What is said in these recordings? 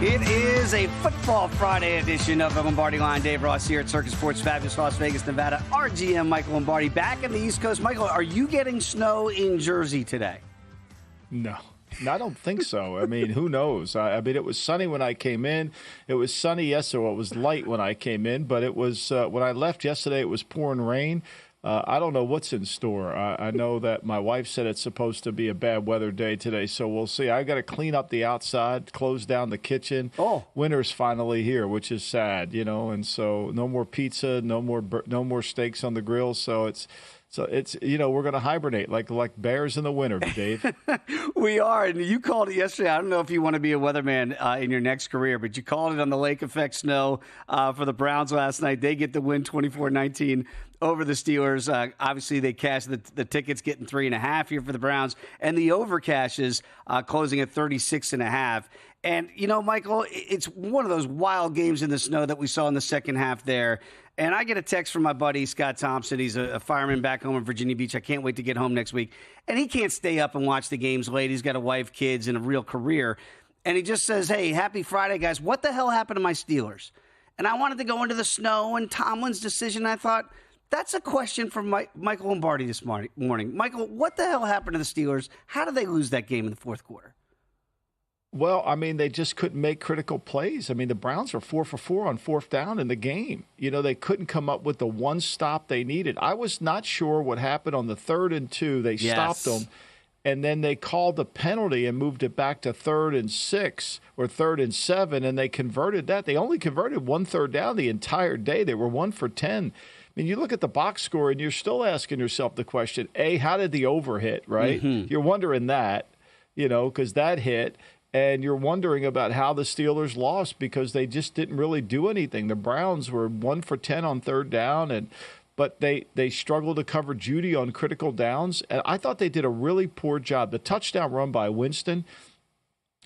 It is a Football Friday edition of the Lombardi Line. Dave Ross here at Circus Sports, fabulous Las Vegas, Nevada. Our GM, Michael Lombardi, back in the East Coast. Michael, are you getting snow in Jersey today? No, I don't think so. I mean, who knows? I mean, it was sunny when I came in. It was sunny yesterday. Well, it was light when I came in, but it was when I left yesterday, it was pouring rain. I don't know what's in store. I know that my wife said it's supposed to be a bad weather day today, so we'll see. I got to clean up the outside, close down the kitchen. Oh, winter's finally here, which is sad, and so no more pizza, no more steaks on the grill. So it's we're going to hibernate like bears in the winter, Dave. We are, and you called it yesterday. I don't know if you want to be a weatherman in your next career, but you called it on the lake effect snow for the Browns last night. They get the win 24-19 over the Steelers. Obviously, they cashed the tickets, getting 3.5 here for the Browns, and the over cashes closing at 36.5. And, Michael, it's one of those wild games in the snow that we saw in the second half there. And I get a text from my buddy, Scott Thompson. He's a fireman back home in Virginia Beach. I can't wait to get home next week. And he can't stay up and watch the games late. He's got a wife, kids, and a real career. And he just says, hey, happy Friday, guys. What the hell happened to my Steelers? And I wanted to go into the snow and Tomlin's decision. I thought, that's a question for Michael Lombardi this morning. Michael, what the hell happened to the Steelers? How did they lose that game in the fourth quarter? Well, I mean, they just couldn't make critical plays. I mean, the Browns were 4 for 4 on fourth down in the game. They couldn't come up with the one stop they needed. I was not sure what happened on the 3rd and 2. They stopped them, and then they called the penalty and moved it back to 3rd and 6 or 3rd and 7, and they converted that. They only converted 1 third down the entire day. They were 1 for 10. I mean, you look at the box score, and you're still asking yourself the question, A, how did the over hit, right? Mm-hmm. You're wondering that, because that hit. And you're wondering about how the Steelers lost because they just didn't really do anything. The Browns were 1 for 10 on third down, but they struggled to cover Judy on critical downs. And I thought they did a really poor job. The touchdown run by Winston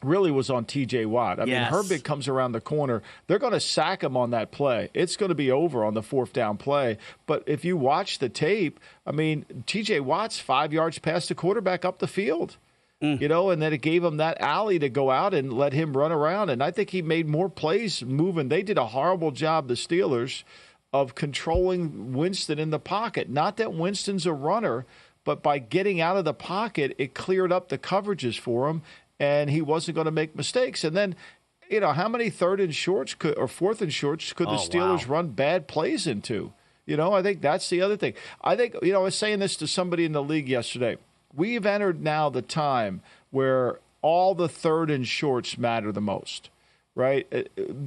really was on T.J. Watt. I mean, Herbig comes around the corner. They're going to sack him on that play. It's going to be over on the fourth down play. But if you watch the tape, I mean, T.J. Watt's 5 yards past the quarterback up the field. And then it gave him that alley to go out and let him run around. And I think he made more plays moving. They did a horrible job, the Steelers, of controlling Winston in the pocket. Not that Winston's a runner, but by getting out of the pocket, it cleared up the coverages for him, and he wasn't going to make mistakes. And then, how many 3rd and shorts or 4th and shorts could the Steelers run bad plays into? I think that's the other thing. I think, I was saying this to somebody in the league yesterday. We've entered now the time where all the 3rd and shorts matter the most, right?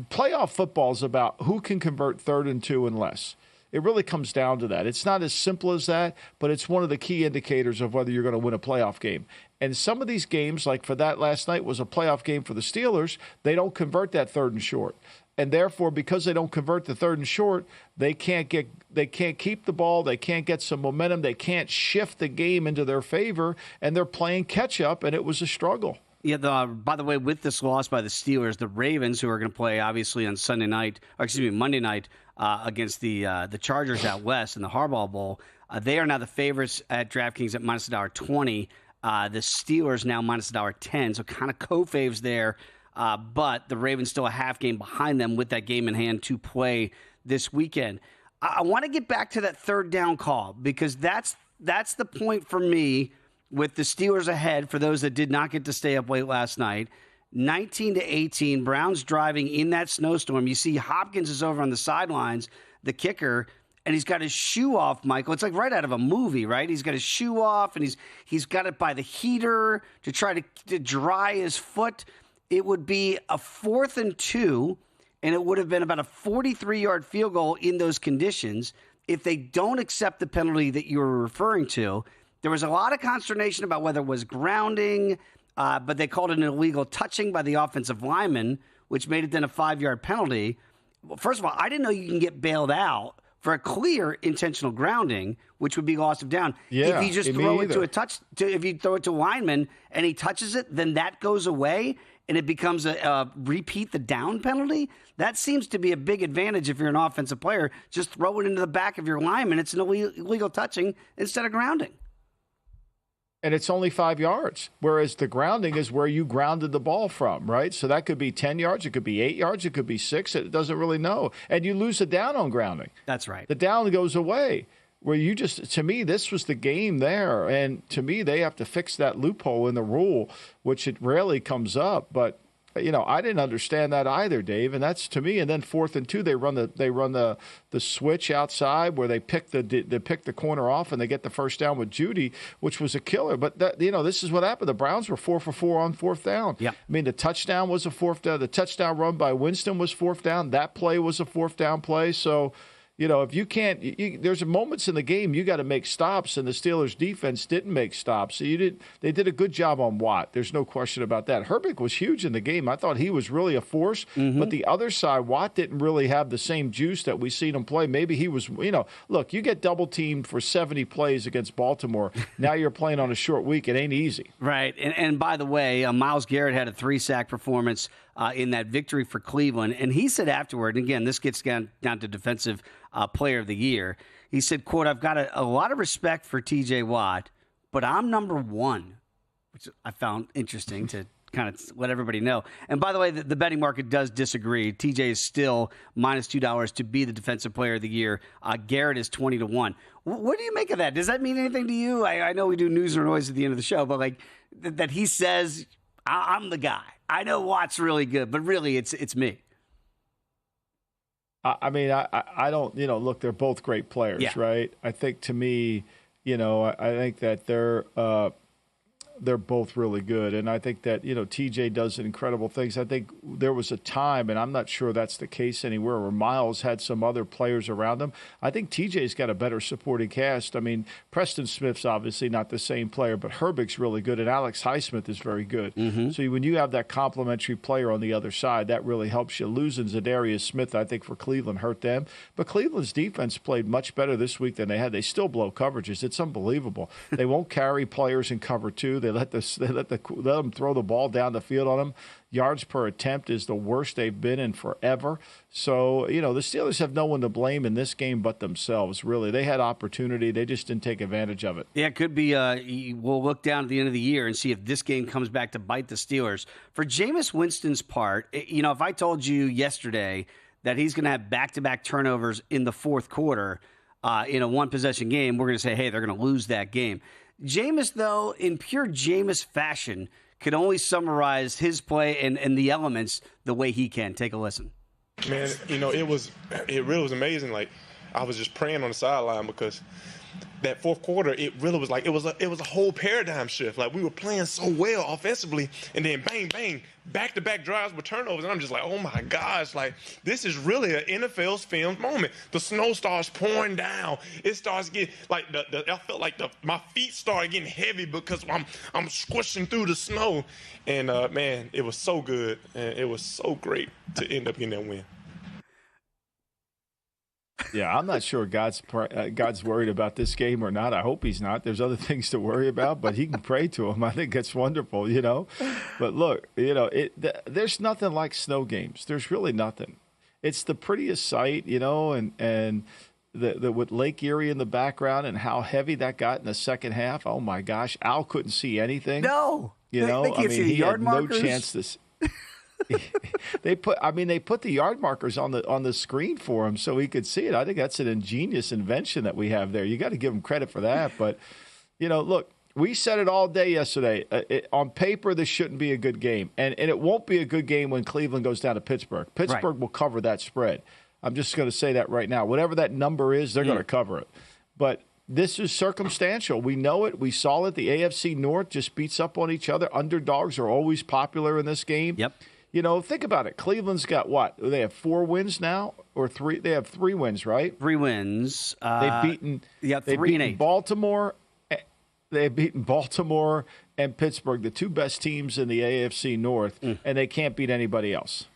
Playoff football is about who can convert 3rd and 2 and less. It really comes down to that. It's not as simple as that, but it's one of the key indicators of whether you're going to win a playoff game. And some of these games, like for that last night, was a playoff game for the Steelers. They don't convert that 3rd and short. And therefore, because they don't convert the 3rd and short, they can't keep the ball. They can't get some momentum. They can't shift the game into their favor, and they're playing catch up. And it was a struggle. Yeah. By the way, with this loss by the Steelers, the Ravens, who are going to play obviously on Monday night against the Chargers out west in the Harbaugh Bowl, they are now the favorites at DraftKings at minus $1.20. The Steelers now minus $1.10. So kind of co-faves there. But the Ravens still a half game behind them with that game in hand to play this weekend. I want to get back to that 3rd down call because that's the point for me with the Steelers ahead for those that did not get to stay up late last night. 19-18, Browns driving in that snowstorm. You see Hopkins is over on the sidelines, the kicker, and he's got his shoe off, Michael. It's like right out of a movie, right? He's got his shoe off, and he's got it by the heater to try to dry his foot. It would be a 4th and 2, and it would have been about a 43-yard field goal in those conditions if they don't accept the penalty that you were referring to. There was a lot of consternation about whether it was grounding, but they called it an illegal touching by the offensive lineman, which made it then a 5-yard penalty. Well, first of all, I didn't know you can get bailed out for a clear intentional grounding, which would be loss of down. Yeah, if you just throw it if you throw it to a lineman and he touches it, then that goes away and it becomes a repeat the down penalty. That seems to be a big advantage if you're an offensive player. Just throw it into the back of your lineman. It's an illegal touching instead of grounding. and it's only 5 yards, whereas the grounding is where you grounded the ball from, right? So that could be 10 yards, it could be 8 yards, it could be 6. It doesn't really know. And you lose a down on grounding. That's right. The down goes away. Where you just, to me, this was the game there. And to me, they have to fix that loophole in the rule, which it rarely comes up. But, I didn't understand that either, Dave. And that's to me. And then 4th and 2, they run the switch outside where they pick the corner off and they get the first down with Judy, which was a killer. But this is what happened. The Browns were 4 for 4 on 4th down. Yeah. I mean, the touchdown was a 4th down. The touchdown run by Winston was 4th down. That play was a 4th down play. So, if you can't, there's moments in the game you got to make stops, and the Steelers' defense didn't make stops. So they did a good job on Watt. There's no question about that. Herbig was huge in the game. I thought he was really a force, but the other side, Watt didn't really have the same juice that we seen him play. Maybe he was, look, you get double teamed for 70 plays against Baltimore. Now you're playing on a short week. It ain't easy. Right. And by the way, Myles Garrett had a 3-sack performance in that victory for Cleveland. And he said afterward, and again, this gets down to defensive player of the year. He said, quote, "I've got a lot of respect for TJ Watt, but I'm number one," which I found interesting to kind of let everybody know. And by the way, the betting market does disagree. TJ is still -$2 to be the defensive player of the year. Garrett is 20 to 1. What do you make of that? Does that mean anything to you? I know we do news or noise at the end of the show, but like that he says, I'm the guy. I know Watt's really good, but really it's me. I mean, I don't, look, they're both great players, right? I think to me, I think that they're both really good. And I think that, TJ does incredible things. I think there was a time, and I'm not sure that's the case anywhere, where Miles had some other players around him. I think TJ's got a better supporting cast. I mean, Preston Smith's obviously not the same player, but Herbig's really good, and Alex Highsmith is very good. So when you have that complementary player on the other side, that really helps you. Losing Zadarius Smith, I think, for Cleveland hurt them. But Cleveland's defense played much better this week than they had. They still blow coverages. It's unbelievable. They won't carry players in cover two. They let them throw the ball down the field on them. Yards per attempt is the worst they've been in forever. So, the Steelers have no one to blame in this game but themselves, really. They had opportunity. They just didn't take advantage of it. Yeah, it could be. We'll look down at the end of the year and see if this game comes back to bite the Steelers. For Jameis Winston's part, if I told you yesterday that he's going to have back-to-back turnovers in the fourth quarter in a one-possession game, we're going to say, hey, they're going to lose that game. Jameis, though, in pure Jameis fashion, could only summarize his play and the elements the way he can. Take a listen. Man, it really was amazing. Like, I was just praying on the sideline because that fourth quarter, it really was like it was a whole paradigm shift. Like, we were playing so well offensively, and then bang, bang, back-to-back drives with turnovers, and I'm just like, oh my gosh, like, this is really an NFL's filmed moment. The snow starts pouring down. It starts getting like I felt like my feet started getting heavy because I'm squishing through the snow, and man, it was so good, and it was so great to end up getting that win. Yeah, I'm not sure God's worried about this game or not. I hope he's not. There's other things to worry about, but he can pray to him. I think that's wonderful, But look, there's nothing like snow games. There's really nothing. It's the prettiest sight, and the with Lake Erie in the background and how heavy that got in the second half. Oh my gosh, Al couldn't see anything. No, they can't see the yard markers. No chance to. They put the yard markers on the screen for him so he could see it. I think that's an ingenious invention that we have there. You got to give him credit for that. But, look, we said it all day yesterday. On paper, this shouldn't be a good game. And it won't be a good game when Cleveland goes down to Pittsburgh. Pittsburgh will cover that spread. I'm just going to say that right now. Whatever that number is, they're going to cover it. But this is circumstantial. We know it. We saw it. The AFC North just beats up on each other. Underdogs are always popular in this game. Yep. Think about it. Cleveland's got what? They have 4 wins now, or 3? They have 3 wins, right? 3 wins. They've beaten. They've beaten 8. Baltimore. They've beaten Baltimore and Pittsburgh, the 2 best teams in the AFC North, and they can't beat anybody else.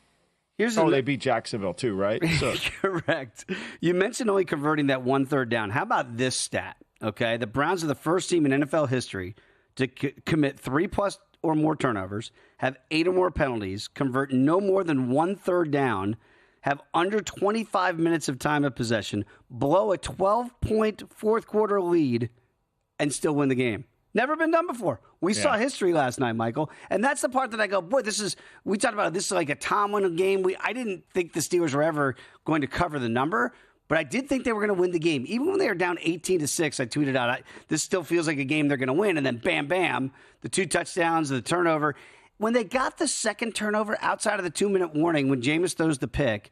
They beat Jacksonville too, right? So. Correct. You mentioned only converting that 1/3 down. How about this stat? Okay, the Browns are the first team in NFL history to commit 3+ or more turnovers, have 8 or more penalties, convert no more than 1/3 down, have under 25 minutes of time of possession, blow a 12-point fourth quarter lead, and still win the game. Never been done before. We saw history last night, Michael. And that's the part that I go, boy, we talked about this is like a Tomlin game. I didn't think the Steelers were ever going to cover the number, but I did think they were going to win the game. Even when they were down 18-6, I tweeted out, this still feels like a game they're going to win. And then bam, bam, the 2 touchdowns, the turnover. When they got the second turnover outside of the 2-minute warning, when Jameis throws the pick,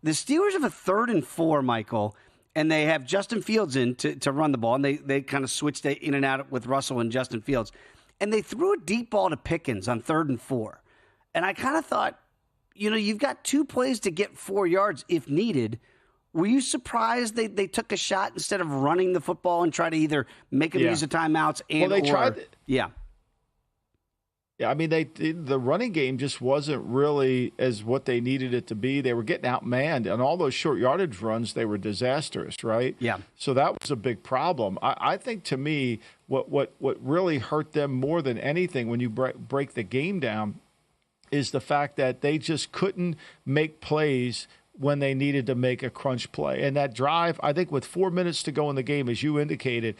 the Steelers have a 3rd and 4, Michael, and they have Justin Fields in to run the ball, and they kind of switched in and out with Russell and Justin Fields. And they threw a deep ball to Pickens on 3rd and 4. And I kind of thought, you've got 2 plays to get 4 yards if needed. Were you surprised they took a shot instead of running the football and try to either make them use the timeouts tried it. Yeah. Yeah, I mean, the running game just wasn't really as what they needed it to be. They were getting outmanned, and all those short yardage runs, they were disastrous, right? Yeah. So that was a big problem. I think, to me, what really hurt them more than anything when you break the game down is the fact that they just couldn't make plays when they needed to make a crunch play. And that drive, I think with 4 minutes to go in the game, as you indicated,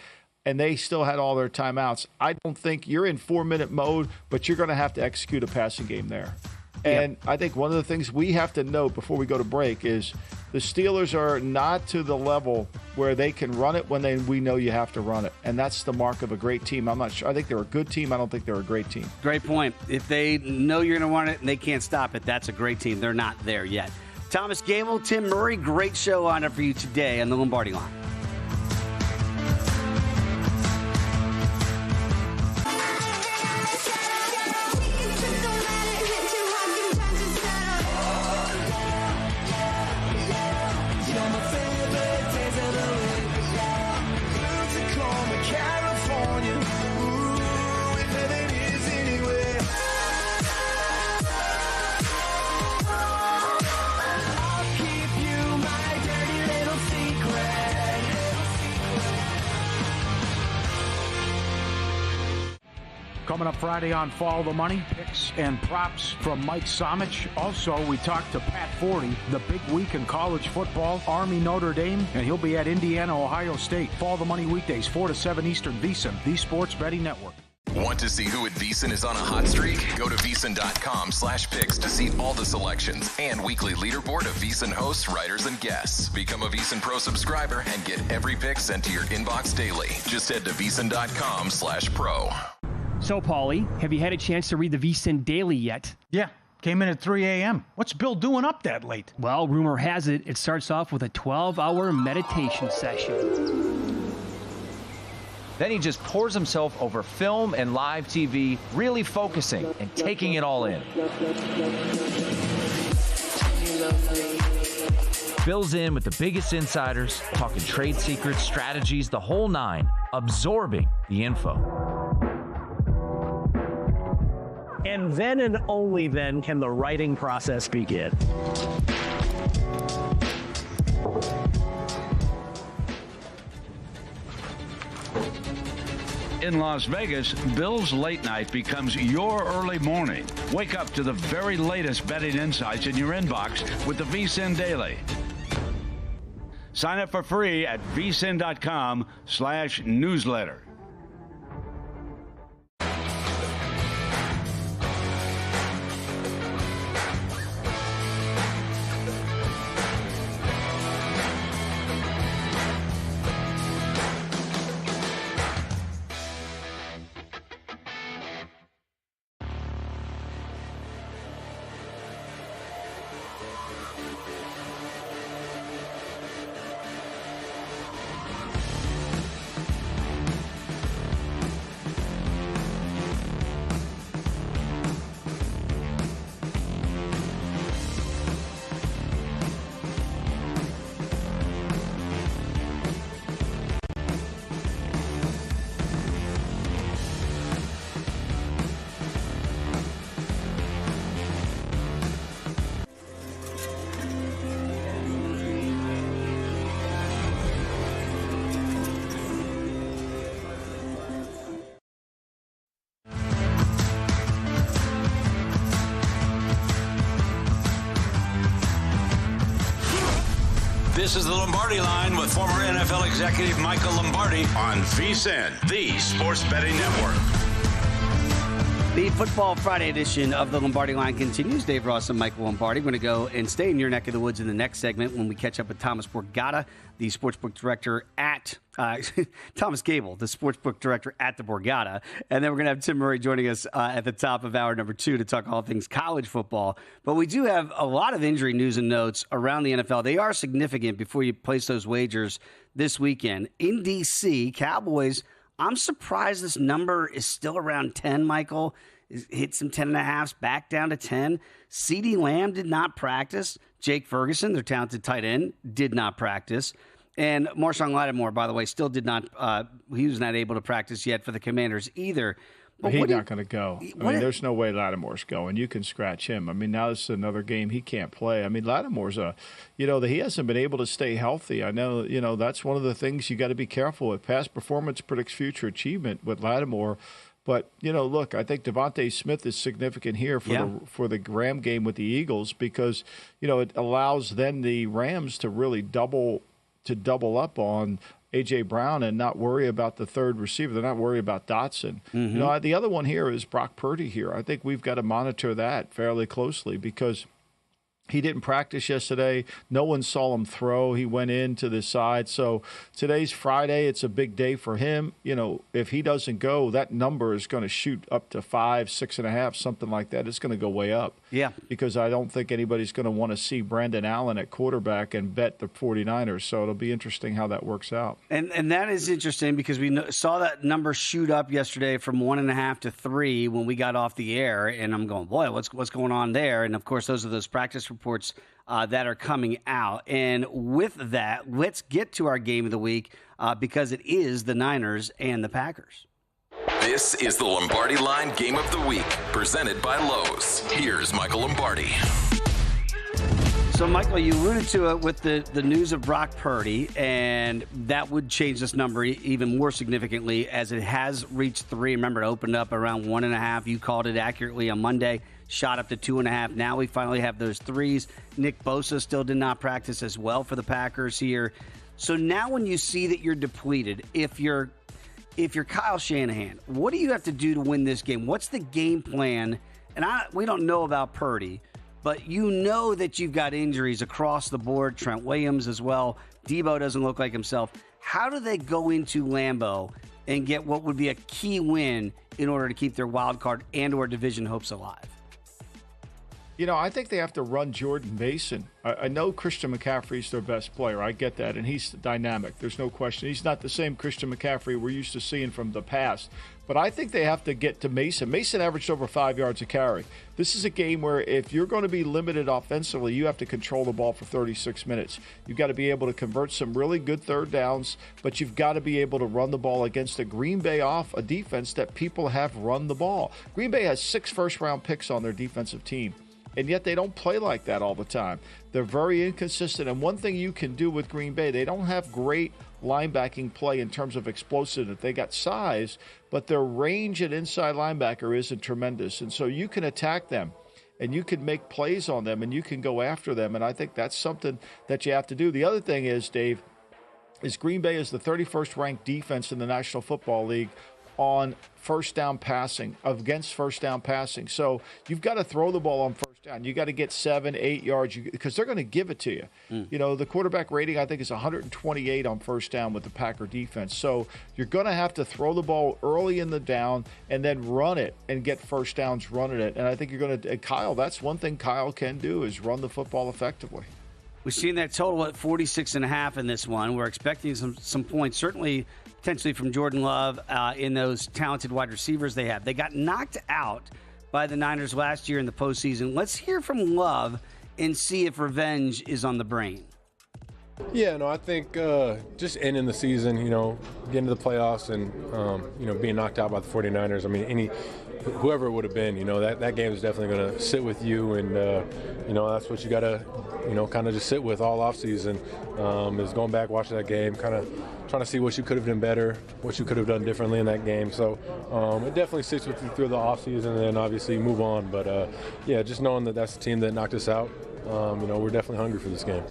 and they still had all their timeouts, I don't think you're in 4-minute mode, but you're going to have to execute a passing game there. And I think one of the things we have to note before we go to break is the Steelers are not to the level where they can run it when we know you have to run it. And that's the mark of a great team. I'm not sure. I think they're a good team. I don't think they're a great team. Great point. If they know you're going to run it and they can't stop it, that's a great team. They're not there yet. Thomas Gable, Tim Murray, great show on it for you today on the Lombardi Line. Coming up Friday on Follow the Money, picks and props from Mike Somich. Also, we talked to Pat Forty, the big week in college football, Army Notre Dame, and he'll be at Indiana, Ohio State. Follow the Money weekdays, 4 to 7 Eastern, VSiN, the Sports Betting Network. Want to see who at VSiN is on a hot streak? Go to VSiN.com/picks to see all the selections and weekly leaderboard of VSiN hosts, writers, and guests. Become a VSiN Pro subscriber and get every pick sent to your inbox daily. Just head to VSiN.com/pro. So, Paulie, have you had a chance to read the VSiN Daily yet? Yeah, came in at 3 a.m. What's Bill doing up that late? Well, rumor has it, it starts off with a 12-hour meditation session. Then he just pours himself over film and live TV, really focusing and taking it all in. Bill's in with the biggest insiders, talking trade secrets, strategies, the whole nine, absorbing the info. And then and only then can the writing process begin. In Las Vegas, Bill's late night becomes your early morning. Wake up to the very latest betting insights in your inbox with the VSiN Daily. Sign up for free at vsin.com/newsletter. This is the Lombardi Line with former NFL executive Michael Lombardi on VSiN, the Sports Betting Network. The Football Friday edition of the Lombardi Line continues. Dave Ross and Michael Lombardi. We're going to go and stay in your neck of the woods in the next segment when we catch up with Thomas Borgata, the sportsbook director at Thomas Gable, the sportsbook director at the Borgata. And then we're going to have Tim Murray joining us at the top of hour number 2 to talk all things college football. But we do have a lot of injury news and notes around the NFL. They are significant before you place those wagers this weekend. In D.C., Cowboys, I'm surprised this number is still around 10, Michael. Hit some 10.5s, back down to 10. CeeDee Lamb did not practice. Jake Ferguson, their talented tight end, did not practice. And Marshawn Lattimore, by the way, still did not he was not able to practice yet for the Commanders either. But he's not going to go. I mean, there's no way Lattimore's going. You can scratch him. I mean, now this is another game he can't play. I mean, Lattimore's he hasn't been able to stay healthy. I know, that's one of the things you got to be careful with. Past performance predicts future achievement with Lattimore. But, look, I think Devontae Smith is significant here for the Ram game with the Eagles because, it allows then the Rams to really double up on A.J. Brown and not worry about the third receiver. They're not worried about Dotson. Mm-hmm. The other one here is Brock Purdy here. I think we've got to monitor that fairly closely because he didn't practice yesterday. No one saw him throw. He went into the side. So today's Friday. It's a big day for him. If he doesn't go, that number is going to shoot up to 5, 6.5, something like that. It's going to go way up. Yeah. Because I don't think anybody's going to want to see Brandon Allen at quarterback and bet the 49ers. So it'll be interesting how that works out. And that is interesting because we saw that number shoot up yesterday from 1.5 to 3 when we got off the air. And I'm going, boy, what's going on there? And, of course, those are those practice reports that are coming out. And with that, let's get to our game of the week because it is the Niners and the Packers. This is the Lombardi Line Game of the Week, presented by Lowe's. Here's Michael Lombardi. So, Michael, you alluded to it with the news of Brock Purdy, and that would change this number even more significantly as it has reached 3. Remember, it opened up around 1.5. You called it accurately on Monday, shot up to 2.5. Now we finally have those 3s. Nick Bosa still did not practice as well for the Packers here. So now when you see that you're depleted, if you're Kyle Shanahan, what do you have to do to win this game? What's the game plan? And we don't know about Purdy, but you know that you've got injuries across the board. Trent Williams as well. Debo doesn't look like himself. How do they go into Lambeau and get what would be a key win in order to keep their wild card and or division hopes alive? I think they have to run Jordan Mason. I know Christian McCaffrey's their best player. I get that, and he's dynamic. There's no question. He's not the same Christian McCaffrey we're used to seeing from the past. But I think they have to get to Mason. Mason averaged over 5 yards a carry. This is a game where if you're going to be limited offensively, you have to control the ball for 36 minutes. You've got to be able to convert some really good third downs, but you've got to be able to run the ball against a Green Bay a defense that people have run the ball. Green Bay has 6 first-round picks on their defensive team. And yet they don't play like that all the time. They're very inconsistent. And one thing you can do with Green Bay, they don't have great linebacking play in terms of explosiveness. They got size, but their range at inside linebacker isn't tremendous. And so you can attack them, and you can make plays on them, and you can go after them. And I think that's something that you have to do. The other thing is, Dave, is Green Bay is the 31st ranked defense in the National Football League on first down passing, against first down passing. So you've got to throw the ball on first down. You got to get 7, 8 yards because they're going to give it to you. The quarterback rating, I think, is 128 on first down with the Packer defense. So you're going to have to throw the ball early in the down and then run it and get first downs running it. And I think you're going to – Kyle, that's one thing Kyle can do is run the football effectively. We've seen that total at 46.5 in this one. We're expecting some points, certainly potentially from Jordan Love in those talented wide receivers they have. They got knocked out by the Niners last year in the postseason. Let's hear from Love and see if revenge is on the brain. Yeah, no, I think just ending the season, getting to the playoffs and, being knocked out by the 49ers. I mean, whoever it would have been, that game is definitely going to sit with you. And, that's what you got to, kind of just sit with all offseason is going back, watching that game, kind of trying to see what you could have done better, what you could have done differently in that game. So it definitely sits with you through the offseason and then obviously you move on. But, just knowing that that's the team that knocked us out, we're definitely hungry for this game.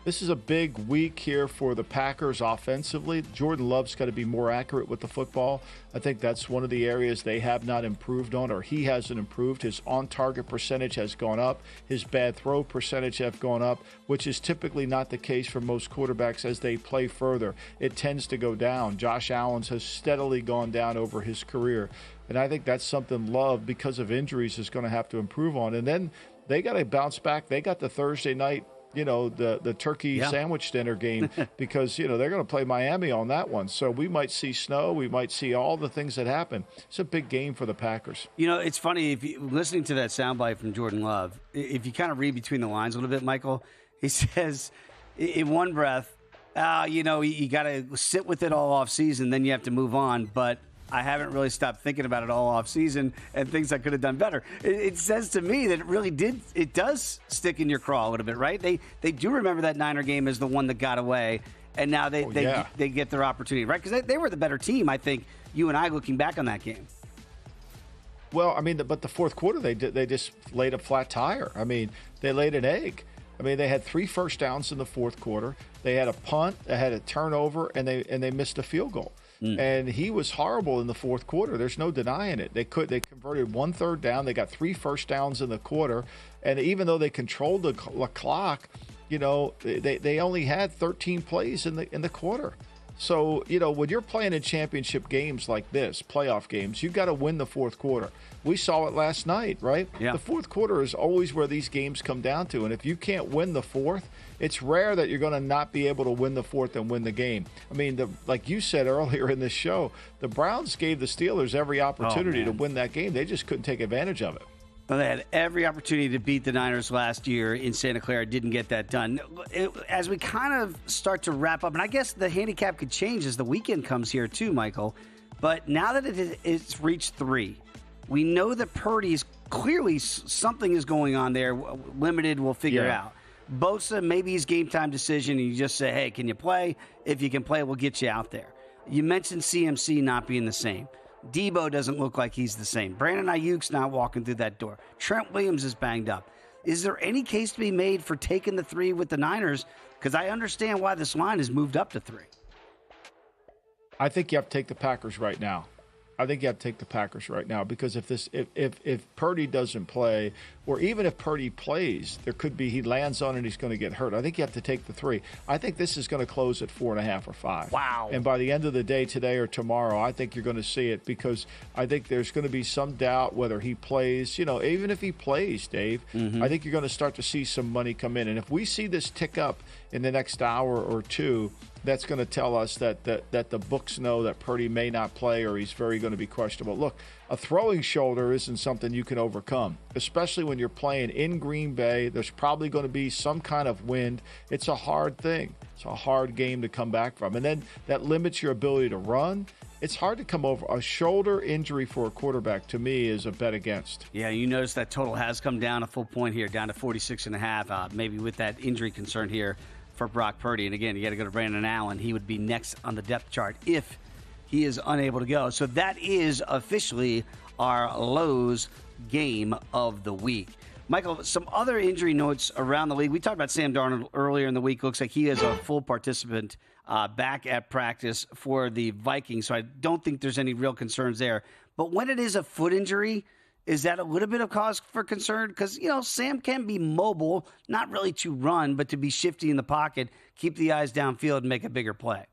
This is a big week here for the Packers offensively. Jordan Love's got to be more accurate with the football. I think that's one of the areas they have not improved on, or he hasn't improved. His on-target percentage has gone up. His bad throw percentage have gone up, which is typically not the case for most quarterbacks as they play further. It tends to go down. Josh Allen's has steadily gone down over his career. And I think that's something Love, because of injuries, is going to have to improve on. And then they got to bounce back. They got the Thursday night, the turkey sandwich dinner game because, they're going to play Miami on that one. So we might see snow. We might see all the things that happen. It's a big game for the Packers. It's funny, if you listening to that soundbite from Jordan Love, if you kind of read between the lines a little bit, Michael, he says in one breath, you got to sit with it all off season, then you have to move on. But I haven't really stopped thinking about it all off season and things I could have done better. It says to me that it does stick in your craw a little bit, right? They do remember that Niner game as the one that got away, and now they get their opportunity, right? Because they were the better team, I think, you and I looking back on that game. Well, but the fourth quarter, they just laid a flat tire. They laid an egg. They had 3 first downs in the fourth quarter. They had a punt, they had a turnover, and they missed a field goal. And he was horrible in the fourth quarter. There's no denying it. They converted 1 third down. They got 3 first downs in the quarter. And even though they controlled the clock, they only had 13 plays in the quarter. So, when you're playing in championship games like this, playoff games, you've got to win the fourth quarter. We saw it last night, right? Yeah. The fourth quarter is always where these games come down to. And if you can't win the fourth, it's rare that you're going to not be able to win the fourth and win the game. Like you said earlier in this show, the Browns gave the Steelers every opportunity to win that game. They just couldn't take advantage of it. Well, they had every opportunity to beat the Niners last year in Santa Clara. Didn't get that done. As we kind of start to wrap up, and I guess the handicap could change as the weekend comes here too, Michael. But now that it's reached 3, we know that Purdy's clearly something is going on there. Limited, we'll figure it out. Bosa, maybe his game time decision, and you just say, hey, can you play? If you can play, we'll get you out there. You mentioned CMC not being the same. Debo doesn't look like he's the same. Brandon Ayuk's not walking through that door. Trent Williams is banged up. Is there any case to be made for taking the 3 with the Niners? Because I understand why this line has moved up to 3. I think you have to take the Packers right now. Because if Purdy doesn't play, or even if Purdy plays, there could be he lands on it and he's going to get hurt. I think you have to take the 3. I think this is going to close at 4.5 or 5. Wow! And by the end of the day, today or tomorrow, I think you're going to see it because I think there's going to be some doubt whether he plays. Even if he plays, Dave, I think you're going to start to see some money come in. And if we see this tick up in the next hour or two, that's going to tell us that the books know that Purdy may not play or he's very going to be questionable. Look, a throwing shoulder isn't something you can overcome, especially when you're playing in Green Bay. There's probably going to be some kind of wind. It's a hard thing. It's a hard game to come back from. And then that limits your ability to run. It's hard to come over. A shoulder injury for a quarterback, to me, is a bet against. Yeah, you notice that total has come down a full point here, down to 46.5, maybe with that injury concern here for Brock Purdy. And again, you got to go to Brandon Allen. He would be next on the depth chart if he is unable to go. So that is officially our Lowe's game of the week. Michael, some other injury notes around the league. We talked about Sam Darnold earlier in the week. Looks like he is a full participant back at practice for the Vikings. So I don't think there's any real concerns there. But when it is a foot injury, is that a little bit of cause for concern? Because, Sam can be mobile, not really to run, but to be shifty in the pocket, keep the eyes downfield, and make a bigger play.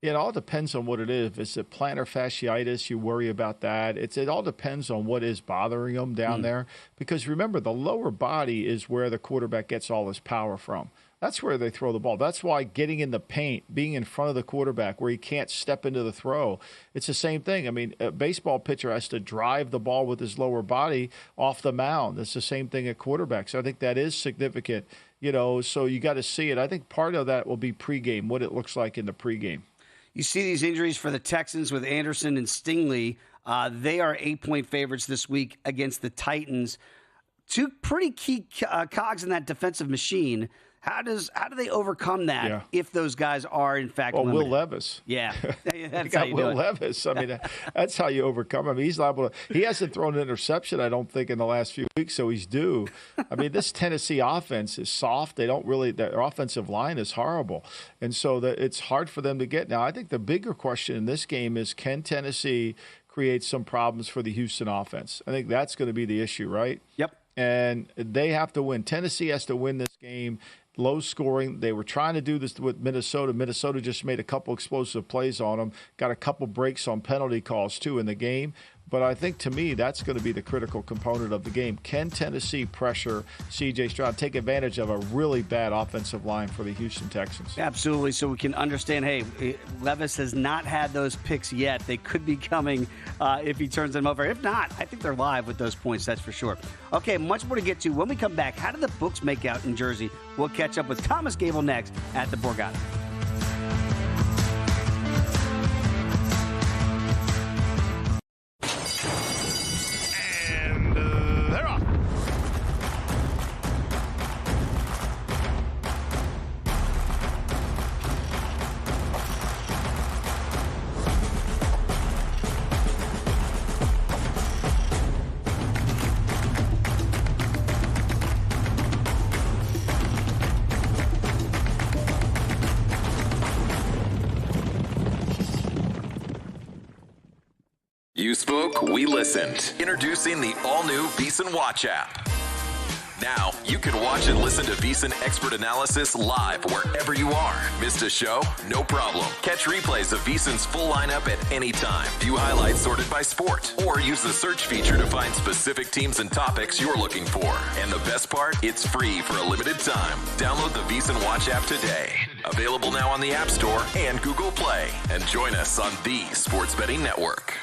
It all depends on what it is. If it's a plantar fasciitis, you worry about that. It all depends on what is bothering them down there. Because remember, the lower body is where the quarterback gets all his power from. That's where they throw the ball. That's why getting in the paint, being in front of the quarterback where he can't step into the throw, it's the same thing. A baseball pitcher has to drive the ball with his lower body off the mound. It's the same thing at quarterback. So I think that is significant, so you got to see it. I think part of that will be pregame, what it looks like in the pregame. You see these injuries for the Texans with Anderson and Stingley. They are 8-point favorites this week against the Titans. Two pretty key cogs in that defensive machine. How do they overcome that if those guys are in fact limited? Will Levis. Yeah, that's how how you Will do it. Levis. I mean, that's how you overcome him. He's liable to. He hasn't thrown an interception, I don't think, in the last few weeks, so he's due. I mean, this Tennessee offense is soft. They don't really. Their offensive line is horrible, and so it's hard for them to get. Now, I think the bigger question in this game is, can Tennessee create some problems for the Houston offense? I think that's going to be the issue, right? Yep. And they have to win. Tennessee has to win this game. Low scoring. They were trying to do this with Minnesota. Minnesota just made a couple explosive plays on them, got a couple breaks on penalty calls, too, in the game. But I think, to me, that's going to be the critical component of the game. Can Tennessee pressure C.J. Stroud, take advantage of a really bad offensive line for the Houston Texans? Absolutely, so we can understand, hey, Levis has not had those picks yet. They could be coming if he turns them over. If not, I think they're live with those points, that's for sure. Okay, much more to get to. When we come back, how do the books make out in Jersey? We'll catch up with Thomas Gable next at the Borgata. You spoke, we listened. Introducing the all-new VSiN Watch app. Now, you can watch and listen to VSiN expert analysis live wherever you are. Missed a show? No problem. Catch replays of VSiN's full lineup at any time. View highlights sorted by sport. Or use the search feature to find specific teams and topics you're looking for. And the best part? It's free for a limited time. Download the VSiN Watch app today. Available now on the App Store and Google Play. And join us on the Sports Betting Network.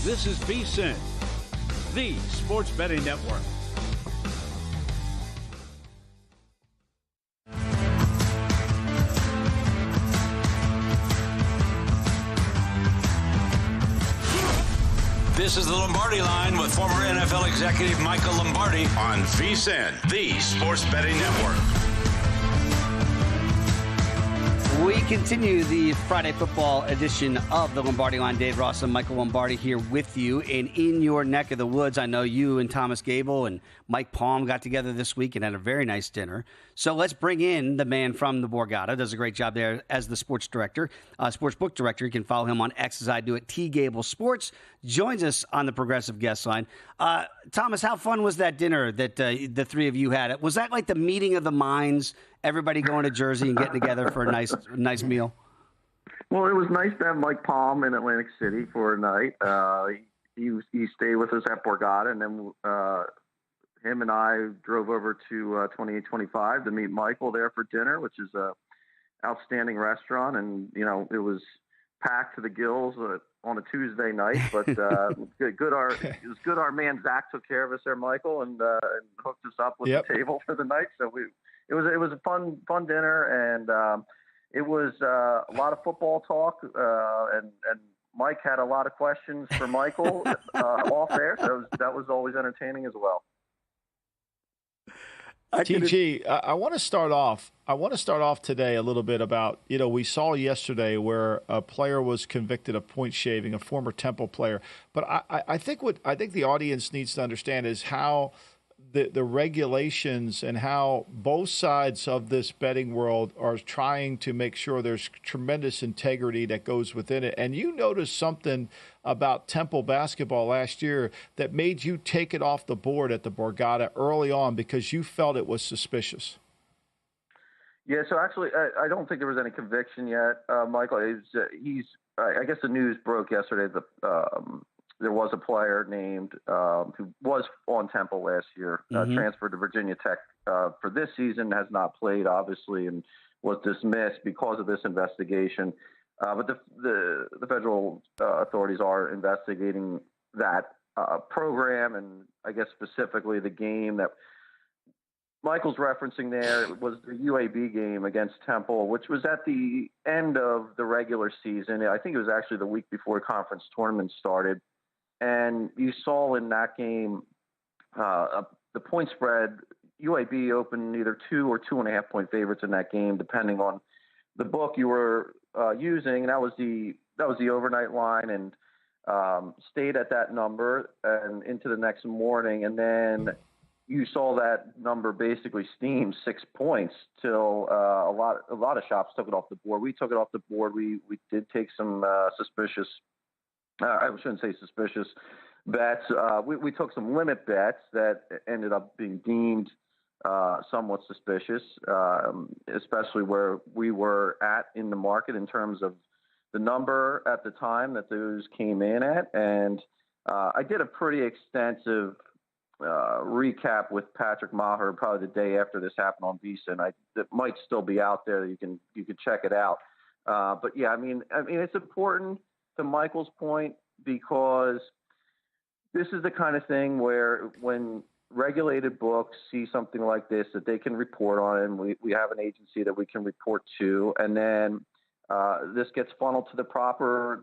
This is VSiN, the sports betting network. This is the Lombardi Line with former NFL executive Michael Lombardi on VSiN, the sports betting network. We continue the Friday football edition of the Lombardi Line. Dave Ross and Michael Lombardi here with you. And in your neck of the woods, I know you and Thomas Gable and Mike Palm got together this week and had a very nice dinner. So let's bring in the man from the Borgata. Does a great job there as the sports director, sports book director. You can follow him on X as I do at T Gable Sports. Joins us on the Progressive Guest Line. Thomas, how fun was that dinner that the three of you had? Was that like the meeting of the minds? Everybody going to Jersey and getting together for a nice meal? Well, it was nice to have Mike Palm in Atlantic City for a night. He stayed with us at Borgata, and then him and I drove over to 2825 to meet Michael there for dinner, which is a outstanding restaurant. And, you know, it was packed to the gills on a Tuesday night, but it was good. Our man Zach took care of us there, Michael, and hooked us up with the table for the night. So it was a fun dinner, and it was a lot of football talk, and Mike had a lot of questions for Michael off air. So that was always entertaining as well. TG, I want to start off today a little bit about, you know, we saw yesterday where a player was convicted of point shaving, a former Temple player. But I think the audience needs to understand is how the regulations and how both sides of this betting world are trying to make sure there's tremendous integrity that goes within it. And you noticed something about Temple basketball last year that made you take it off the board at the Borgata early on because you felt it was suspicious. Yeah, so actually, I don't think there was any conviction yet, Michael. I guess the news broke yesterday that there was a player named who was on Temple last year, transferred to Virginia Tech for this season, has not played, obviously, and was dismissed because of this investigation. But the federal authorities are investigating that program, and I guess specifically the game that Michael's referencing there was the UAB game against Temple, which was at the end of the regular season. I think it was actually the week before the conference tournament started. And you saw in that game the point spread. UAB opened either 2 or 2.5 point favorites in that game, depending on the book you were using. And that was the overnight line, and stayed at that number and into the next morning. And then you saw that number basically steam 6 points till a lot of shops took it off the board. We took it off the board. We did take some suspicious. I shouldn't say suspicious bets. We took some limit bets that ended up being deemed somewhat suspicious, especially where we were at in the market in terms of the number at the time that those came in at. And I did a pretty extensive recap with Patrick Maher probably the day after this happened on VSiN. It might still be out there. You can check it out. But yeah, I mean, it's important to Michael's point, because this is the kind of thing where when regulated books see something like this, that they can report on it, and we have an agency that we can report to, and then this gets funneled to the proper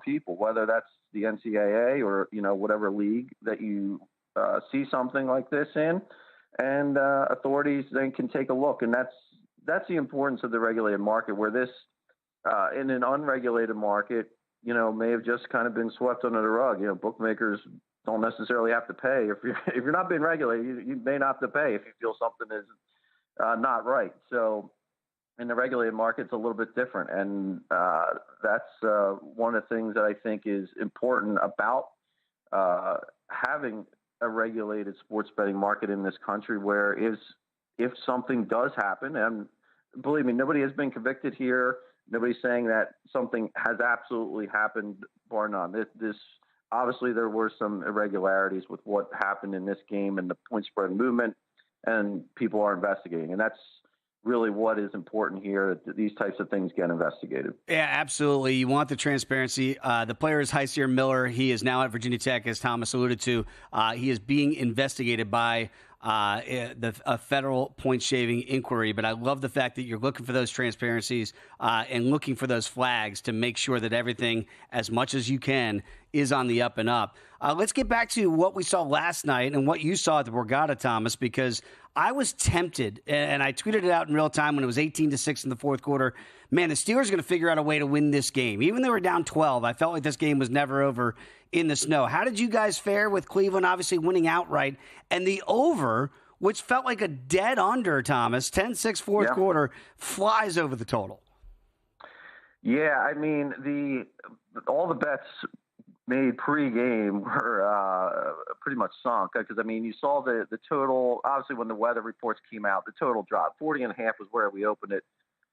people, whether that's the NCAA or, you know, whatever league that you see something like this in, and authorities then can take a look. And that's the importance of the regulated market, where this in an unregulated market, you know, may have just kind of been swept under the rug. You know, bookmakers don't necessarily have to pay. If you're not being regulated, you may not have to pay if you feel something is not right. So in the regulated market, it's a little bit different. And that's one of the things that I think is important about having a regulated sports betting market in this country, where if something does happen, and believe me, nobody has been convicted here. Nobody's saying that something has absolutely happened, bar none. This obviously there were some irregularities with what happened in this game and the point spread movement, and people are investigating. And that's really what is important here, that these types of things get investigated. Yeah, absolutely. You want the transparency. The player is Heisier Miller. He is now at Virginia Tech, as Thomas alluded to. He is being investigated by a federal point-shaving inquiry. But I love the fact that you're looking for those transparencies and looking for those flags to make sure that everything, as much as you can, is on the up and up. Let's get back to what we saw last night and what you saw at the Borgata, Thomas, because I was tempted, and I tweeted it out in real time when it was 18-6 in the fourth quarter. Man, the Steelers are going to figure out a way to win this game. Even though they were down 12, I felt like this game was never over in the snow. How did you guys fare with Cleveland obviously winning outright and the over, which felt like a dead under, Thomas, 10-6 fourth quarter, flies over the total? Yeah, I mean, all the bets made pre-game were pretty much sunk because, I mean, you saw the total. Obviously, when the weather reports came out, the total dropped. 40.5 was where we opened it.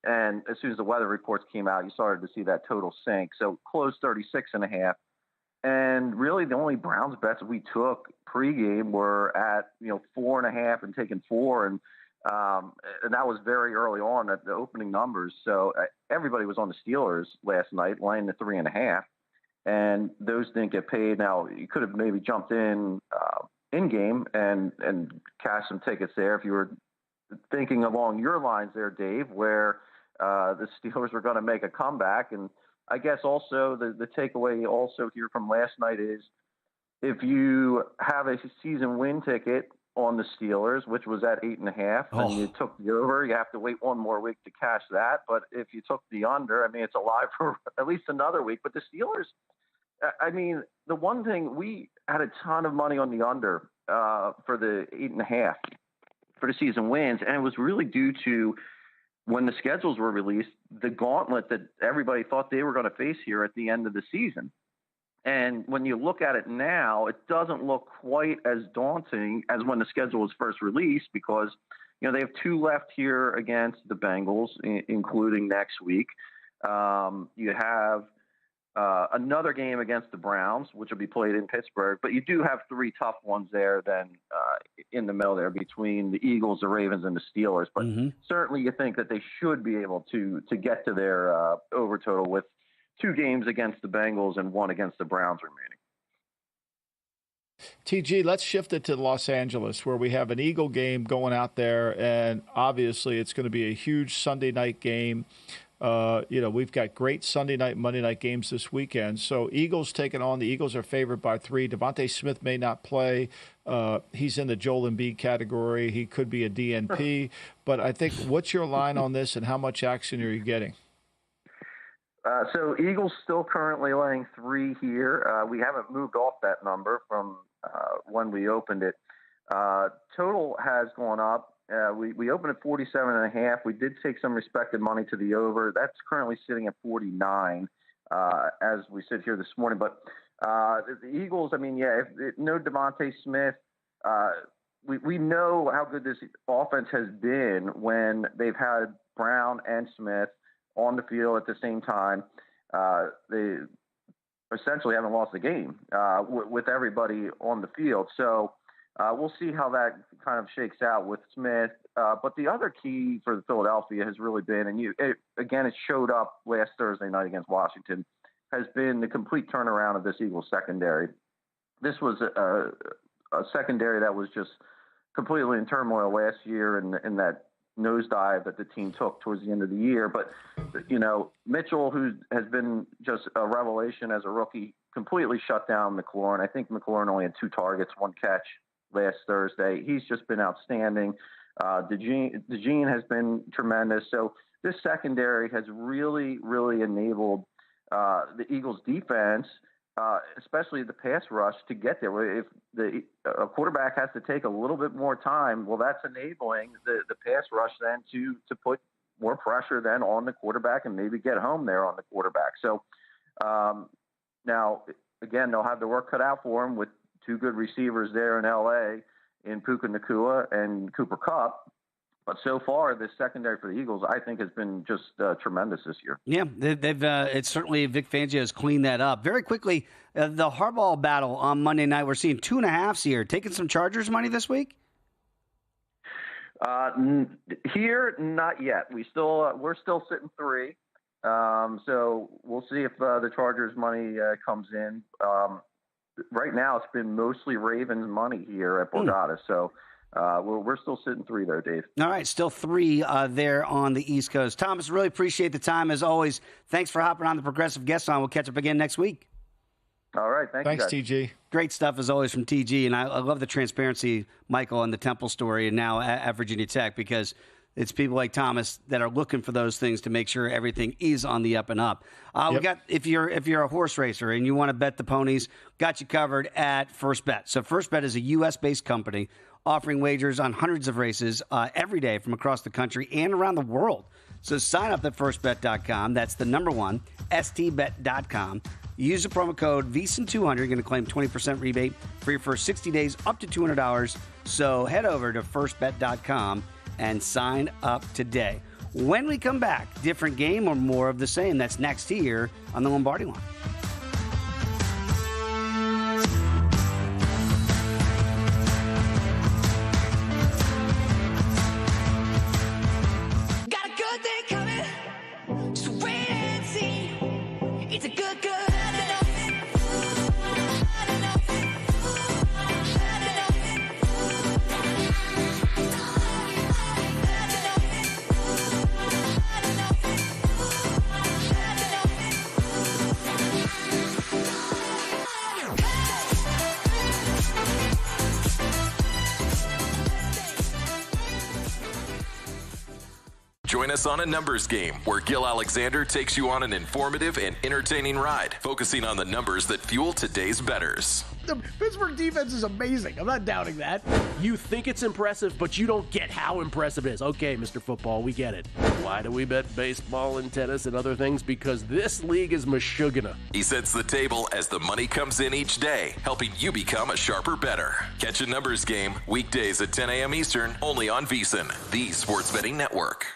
And as soon as the weather reports came out, you started to see that total sink. So closed 36.5. And really the only Browns bets we took pre-game were at, 4.5 and taking 4. And that was very early on at the opening numbers. So everybody was on the Steelers last night, laying the 3.5. And those didn't get paid. Now, you could have maybe jumped in game and cashed some tickets there if you were thinking along your lines there, Dave, where the Steelers were going to make a comeback. And I guess also the takeaway also here from last night is if you have a season win ticket on the Steelers, which was at 8.5, and you took the over, you have to wait one more week to cash that. But if you took the under, I mean, it's alive for at least another week. But the Steelers, I mean, the one thing, we had a ton of money on the under for the 8.5 for the season wins, and it was really due to when the schedules were released, the gauntlet that everybody thought they were going to face here at the end of the season. And when you look at it now, it doesn't look quite as daunting as when the schedule was first released because, they have 2 left here against the Bengals, including next week. You have another game against the Browns, which will be played in Pittsburgh, but you do have 3 tough ones there then in the middle there between the Eagles, the Ravens, and the Steelers. But certainly you think that they should be able to get to their over total with 2 games against the Bengals and 1 against the Browns remaining. TG, let's shift it to Los Angeles, where we have an Eagle game going out there, and obviously it's going to be a huge Sunday night game. We've got great Sunday night, Monday night games this weekend. So Eagles taking on. The Eagles are favored by 3. Devontae Smith may not play. He's in the Joel Embiid category. He could be a DNP. But I think, what's your line on this, and how much action are you getting? So Eagles still currently laying 3 here. We haven't moved off that number from when we opened it. Total has gone up. We opened at 47.5. We did take some respected money to the over. That's currently sitting at 49 as we sit here this morning. But the Eagles, I mean, no Devontae Smith. We know how good this offense has been when they've had Brown and Smith on the field at the same time. They essentially haven't lost the game with everybody on the field. So we'll see how that kind of shakes out with Smith. But the other key for Philadelphia has really been, and it showed up last Thursday night against Washington, has been the complete turnaround of this Eagles secondary. This was a secondary that was just completely in turmoil last year in that nosedive that the team took towards the end of the year. But, Mitchell, who has been just a revelation as a rookie, completely shut down McLaurin. I think McLaurin only had 2 targets, 1 catch last Thursday. He's just been outstanding. DeGene has been tremendous. So this secondary has really, really enabled the Eagles defense, especially the pass rush, to get there. If a quarterback has to take a little bit more time, well, that's enabling the pass rush then to put more pressure then on the quarterback and maybe get home there on the quarterback. So now, again, they'll have the work cut out for them with 2 good receivers there in L.A. in Puka Nacua and Cooper Kupp. But so far, this secondary for the Eagles, I think, has been just tremendous this year. Yeah, they've it's certainly Vic Fangio has cleaned that up. Very quickly, the Harbaugh battle on Monday night, we're seeing 2.5s here. Taking some Chargers money this week? Here, not yet. We're still sitting 3. So we'll see if the Chargers money comes in. Right now, it's been mostly Ravens money here at Borgata. So we're still sitting 3 though, Dave. All right, still 3 there on the East Coast. Thomas, really appreciate the time as always. Thanks for hopping on the Progressive Guest Line. We'll catch up again next week. All right, thanks, TG. Great stuff as always from TG, and I love the transparency, Michael, and the Temple story, and now at Virginia Tech, because it's people like Thomas that are looking for those things to make sure everything is on the up and up. We got if you're a horse racer and you want to bet the ponies, got you covered at First Bet. So First Bet is a U.S.-based company offering wagers on hundreds of races every day from across the country and around the world. So sign up at firstbet.com. That's the number 1, stbet.com. Use the promo code VSiN200. You're going to claim 20% rebate for your first 60 days up to $200. So head over to firstbet.com and sign up today. When we come back, different game or more of the same? That's next here on the Lombardi Line. Got a good day coming, just wait and see. It's a good. Join us on a numbers game where Gil Alexander takes you on an informative and entertaining ride, focusing on the numbers that fuel today's bettors. The Pittsburgh defense is amazing. I'm not doubting that. You think it's impressive, but you don't get how impressive it is. Okay, Mr. Football, we get it. Why do we bet baseball and tennis and other things? Because this league is mashugana. He sets the table as the money comes in each day, helping you become a sharper bettor. Catch a numbers game weekdays at 10 a.m. Eastern, only on VSiN, the sports betting network.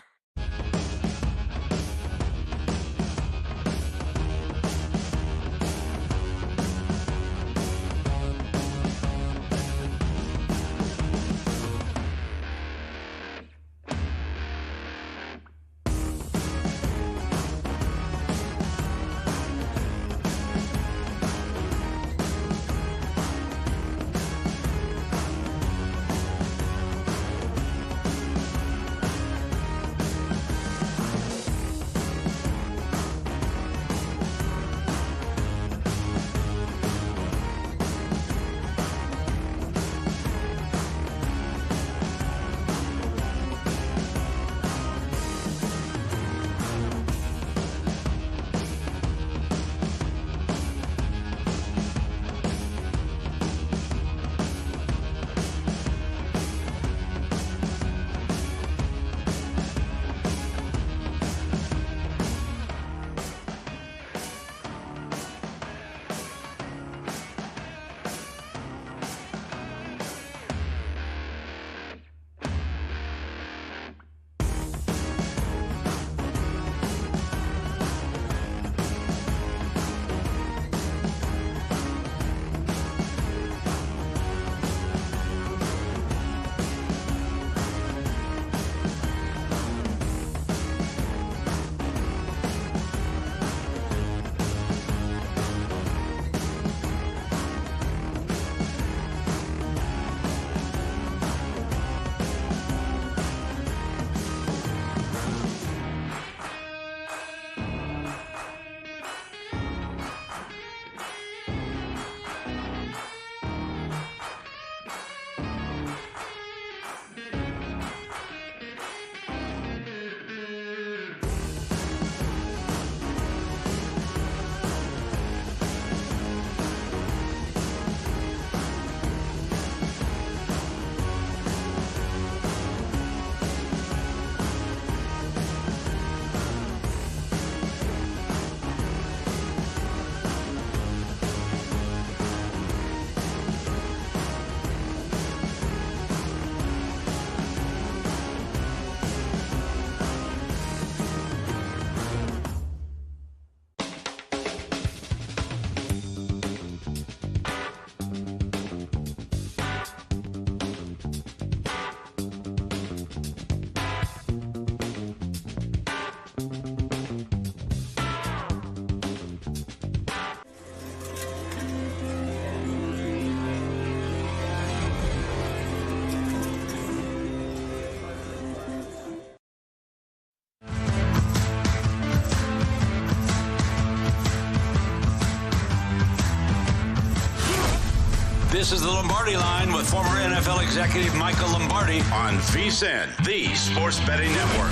This is the Lombardi Line with former NFL executive Michael Lombardi on VSiN, the Sports Betting Network.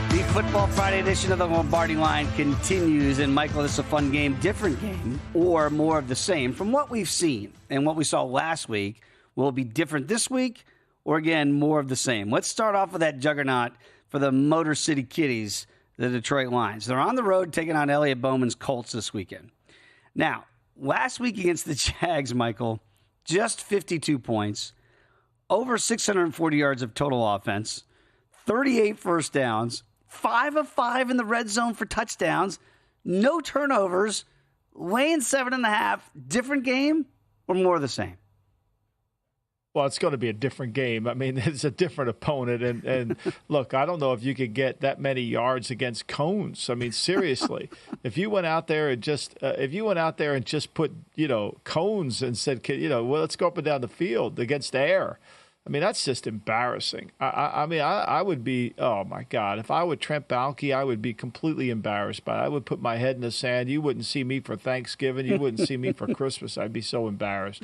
The Football Friday edition of the Lombardi Line continues. And, Michael, this is a fun game, different game, or more of the same. From what we've seen and what we saw last week, will it be different this week or, again, more of the same? Let's start off with that juggernaut for the Motor City Kitties, the Detroit Lions. They're on the road taking on Elliott Bowman's Colts this weekend. Now, last week against the Jags, Michael, just 52 points, over 640 yards of total offense, 38 first downs, 5 of 5 in the red zone for touchdowns, no turnovers, laying 7.5. Different game or more of the same? Well, it's going to be a different game. I mean, it's a different opponent. And look, I don't know if you could get that many yards against cones. I mean, seriously, if you went out there and just put, cones and said, well, let's go up and down the field against air. I mean, that's just embarrassing. I would be, oh, my God. If I were Trent Baalke, I would be completely embarrassed. But I would put my head in the sand. You wouldn't see me for Thanksgiving. You wouldn't see me for Christmas. I'd be so embarrassed.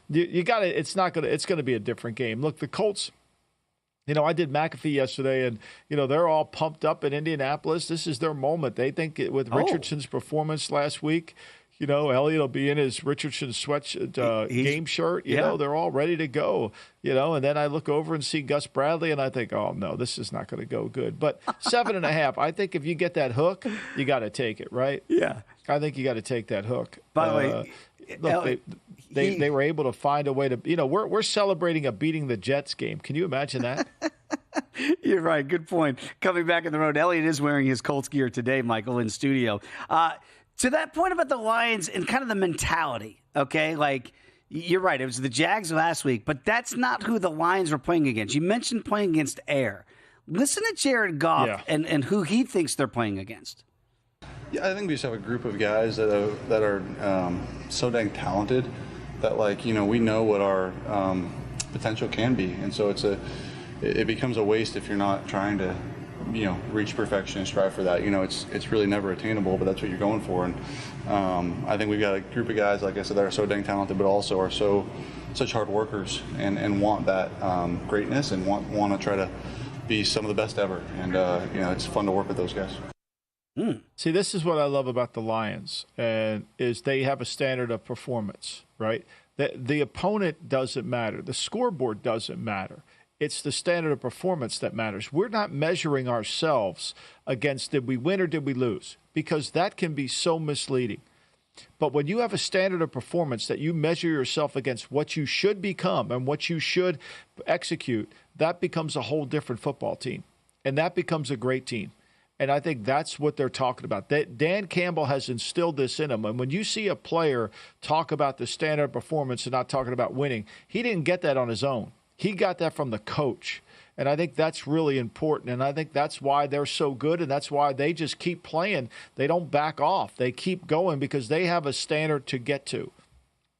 You got to. It's going to be a different game. Look, the Colts, I did McAfee yesterday, and, they're all pumped up in Indianapolis. This is their moment. They think with Richardson's performance last week, Elliott will be in his Richardson game shirt. They're all ready to go. And then I look over and see Gus Bradley, and I think, oh, no, this is not going to go good. But 7.5, I think if you get that hook, you got to take it, right? Yeah. I think you got to take that hook. By the way, look, they were able to find a way to, we're celebrating a beating the Jets game. Can you imagine that? You're right. Good point. Coming back on the road, Elliott is wearing his Colts gear today, Michael, in studio. To that point about the Lions and kind of the mentality, okay? Like, you're right. It was the Jags last week, but that's not who the Lions were playing against. You mentioned playing against air. Listen to Jared Goff and who he thinks they're playing against. Yeah, I think we just have a group of guys that are so dang talented that, we know what our potential can be. And so it becomes a waste if you're not trying to reach perfection and strive for that. It's really never attainable, but that's what you're going for. And I think we've got a group of guys, like I said, that are so dang talented, but also are such hard workers and want that greatness and want to try to be some of the best ever. And it's fun to work with those guys. See, this is what I love about the Lions, and is they have a standard of performance, right? The opponent doesn't matter. The scoreboard doesn't matter. It's the standard of performance that matters. We're not measuring ourselves against did we win or did we lose, because that can be so misleading. But when you have a standard of performance that you measure yourself against what you should become and what you should execute, that becomes a whole different football team. And that becomes a great team. And I think that's what they're talking about. Dan Campbell has instilled this in them. And when you see a player talk about the standard of performance and not talking about winning, he didn't get that on his own. He got that from the coach. And I think that's really important. And I think that's why they're so good, and that's why they just keep playing. They don't back off. They keep going because they have a standard to get to.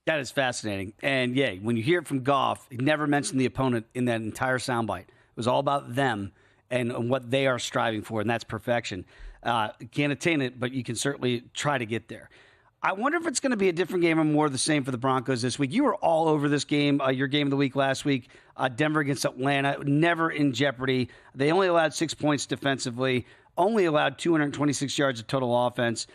That is fascinating. And, yeah, when you hear it from Goff, he never mentioned the opponent in that entire soundbite. It was all about them and what they are striving for, and that's perfection. Can't attain it, but you can certainly try to get there. I wonder if it's going to be a different game or more of the same for the Broncos this week. You were all over this game, your game of the week last week, Denver against Atlanta, never in jeopardy. They only allowed 6 points defensively, only allowed 226 yards of total offense.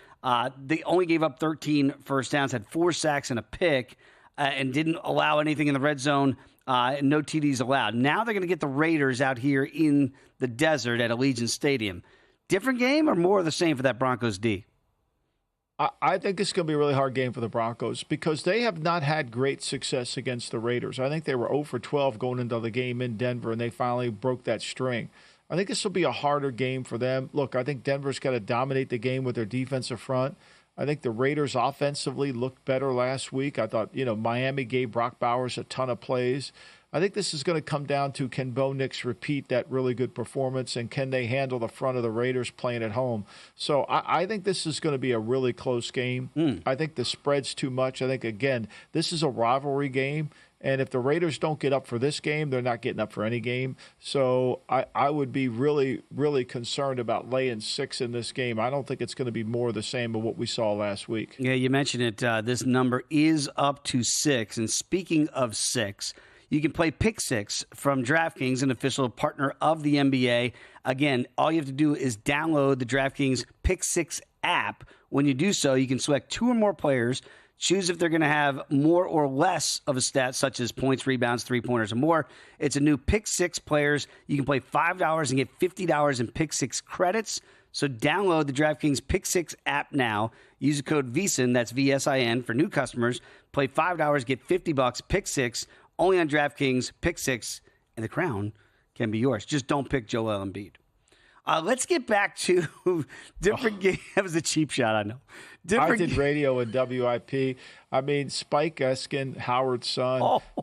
They only gave up 13 first downs, had 4 sacks and a pick, and didn't allow anything in the red zone. No TDs allowed. Now they're going to get the Raiders out here in the desert at Allegiant Stadium. Different game or more of the same for that Broncos D? I think it's going to be a really hard game for the Broncos because they have not had great success against the Raiders. I think they were 0 for 12 going into the game in Denver, and they finally broke that string. I think this will be a harder game for them. Look, I think Denver's got to dominate the game with their defensive front. I think the Raiders offensively looked better last week. I thought, Miami gave Brock Bowers a ton of plays. I think this is going to come down to can Bo Nix repeat that really good performance, and can they handle the front of the Raiders playing at home? So I think this is going to be a really close game. I think the spread's too much. I think, again, this is a rivalry game, And if the Raiders don't get up for this game, they're not getting up for any game. So I would be really, really concerned about laying 6 in this game. I don't think it's going to be more of the same of what we saw last week. Yeah, you mentioned it. This number is up to 6. And speaking of 6, you can play Pick 6 from DraftKings, an official partner of the NBA. Again, all you have to do is download the DraftKings Pick 6 app. When you do so, you can select 2 or more players, choose if they're going to have more or less of a stat, such as points, rebounds, three-pointers, or more. It's a new Pick 6 players. You can play $5 and get $50 in Pick 6 credits. So download the DraftKings Pick 6 app now. Use the code VSiN, that's VSIN, for new customers. Play $5, get $50. Pick 6, only on DraftKings. Pick 6, and the crown can be yours. Just don't pick Joel Embiid. Let's get back to different games. That was a cheap shot, I know. I did radio and WIP. I mean, Spike Eskin, Howard's son, we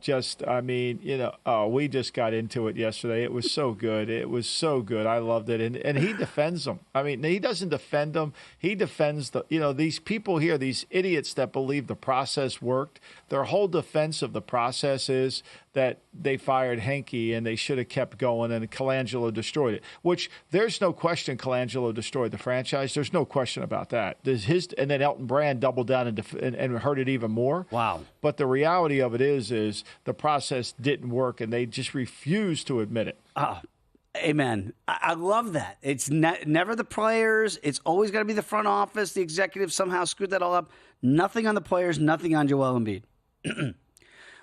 just got into it yesterday. It was so good. It was so good. I loved it. And he defends them. I mean, he doesn't defend them. He defends these people here, these idiots that believe the process worked. Their whole defense of the process is that they fired Henke and they should have kept going and Colangelo destroyed it, which there's no question Colangelo destroyed the franchise. There's no question about that. And then Elton Brand doubled down and hurt it even more. Wow. But the reality of it is the process didn't work, and they just refused to admit it. Amen. I love that. It's never the players. It's always got to be the front office. The executives somehow screwed that all up. Nothing on the players, nothing on Joel Embiid.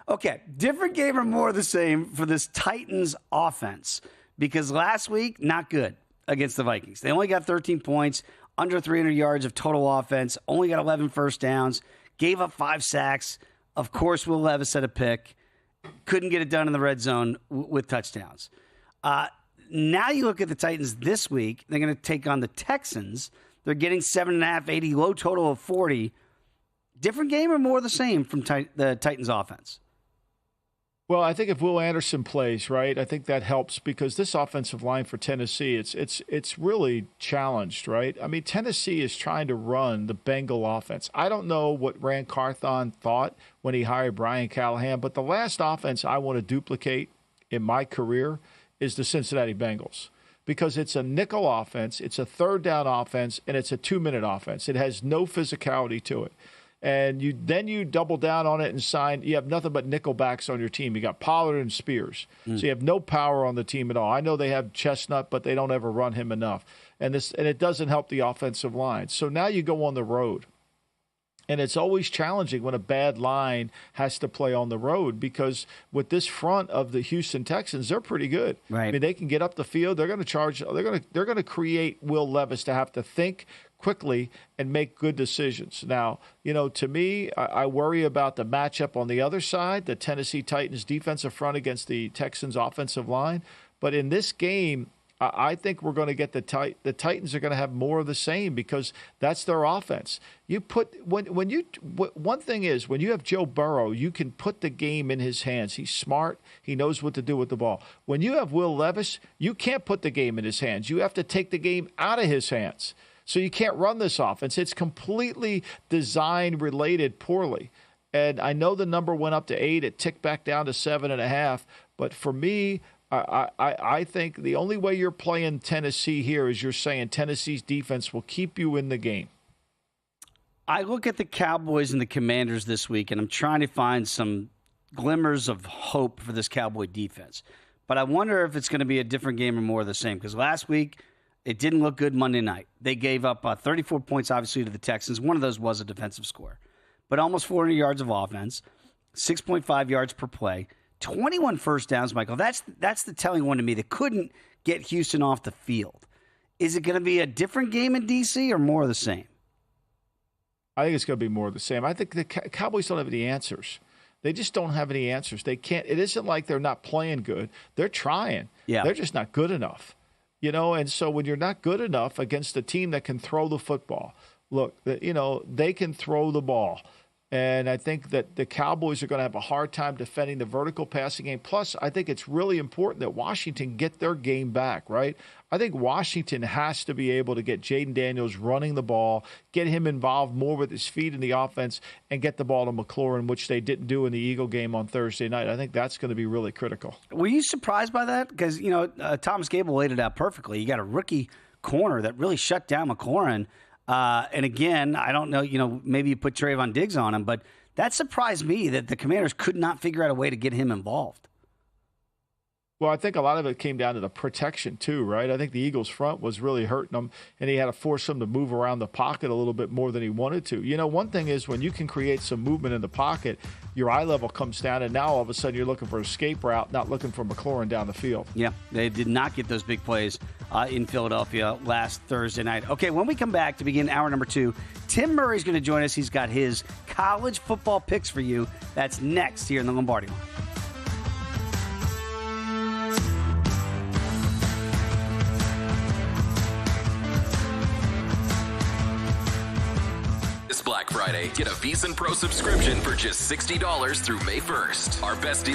Okay, different game or more of the same for this Titans offense, because last week, not good against the Vikings. They only got 13 points, under 300 yards of total offense, only got 11 first downs, gave up 5 sacks. Of course, Will Levis had a pick. Couldn't get it done in the red zone with touchdowns. Now you look at the Titans this week. They're going to take on the Texans. They're getting 7.5, 80, low total of 40. Different game or more of the same from the Titans offense? Well, I think if Will Anderson plays, right, I think that helps because this offensive line for Tennessee, it's really challenged, right? I mean, Tennessee is trying to run the Bengal offense. I don't know what Rand Carthon thought when he hired Brian Callahan, but the last offense I want to duplicate in my career is the Cincinnati Bengals because it's a nickel offense, it's a third down offense, and it's a 2-minute offense. It has no physicality to it. And you double down on it and sign. You have nothing but nickelbacks on your team. You got Pollard and Spears. So you have no power on the team at all. I know they have Chestnut, but they don't ever run him enough. And it doesn't help the offensive line. So now you go on the road. And it's always challenging when a bad line has to play on the road because with this front of the Houston Texans, they're pretty good. Right. I mean, they can get up the field. They're going to charge. They're going to create Will Levis to have to think quickly and make good decisions. Now, to me, I worry about the matchup on the other side, the Tennessee Titans defensive front against the Texans offensive line. But in this game, I think we're going to get the Titans are going to have more of the same because that's their offense. One thing is when you have Joe Burrow, you can put the game in his hands. He's smart. He knows what to do with the ball. When you have Will Levis, you can't put the game in his hands. You have to take the game out of his hands. So you can't run this offense. It's completely design related poorly. And I know the number went up to 8. It ticked back down to 7.5. But for me, I think the only way you're playing Tennessee here is you're saying Tennessee's defense will keep you in the game. I look at the Cowboys and the Commanders this week, and I'm trying to find some glimmers of hope for this Cowboy defense. But I wonder if it's going to be a different game or more of the same. Because last week, it didn't look good Monday night. They gave up 34 points, obviously, to the Texans. One of those was a defensive score. But almost 400 yards of offense, 6.5 yards per play, 21 first downs, Michael. That's the telling one to me that couldn't get Houston off the field. Is it going to be a different game in D.C. or more of the same? I think it's going to be more of the same. I think the Cowboys don't have any answers. They just don't have any answers. They can't. It isn't like they're not playing good. They're trying. Yeah. They're just not good enough. And so when you're not good enough against a team that can throw the football, look, they can throw the ball. And I think that the Cowboys are going to have a hard time defending the vertical passing game. Plus, I think it's really important that Washington get their game back, right? I think Washington has to be able to get Jaden Daniels running the ball, get him involved more with his feet in the offense, and get the ball to McLaurin, which they didn't do in the Eagle game on Thursday night. I think that's going to be really critical. Were you surprised by that? Because, Thomas Gable laid it out perfectly. You got a rookie corner that really shut down McLaurin. And again, I don't know, maybe you put Trayvon Diggs on him, but that surprised me that the Commanders could not figure out a way to get him involved. Well, I think a lot of it came down to the protection too, right? I think the Eagles' front was really hurting them, and he had to force them to move around the pocket a little bit more than he wanted to. One thing is when you can create some movement in the pocket, your eye level comes down, and now all of a sudden you're looking for an escape route, not looking for McLaurin down the field. Yeah, they did not get those big plays in Philadelphia last Thursday night. Okay, when we come back to begin hour number 2, Tim Murray's going to join us. He's got his college football picks for you. That's next here in the Lombardi Line. This Black Friday, get a VSiN Pro subscription for just $60 through May 1st. Our best deal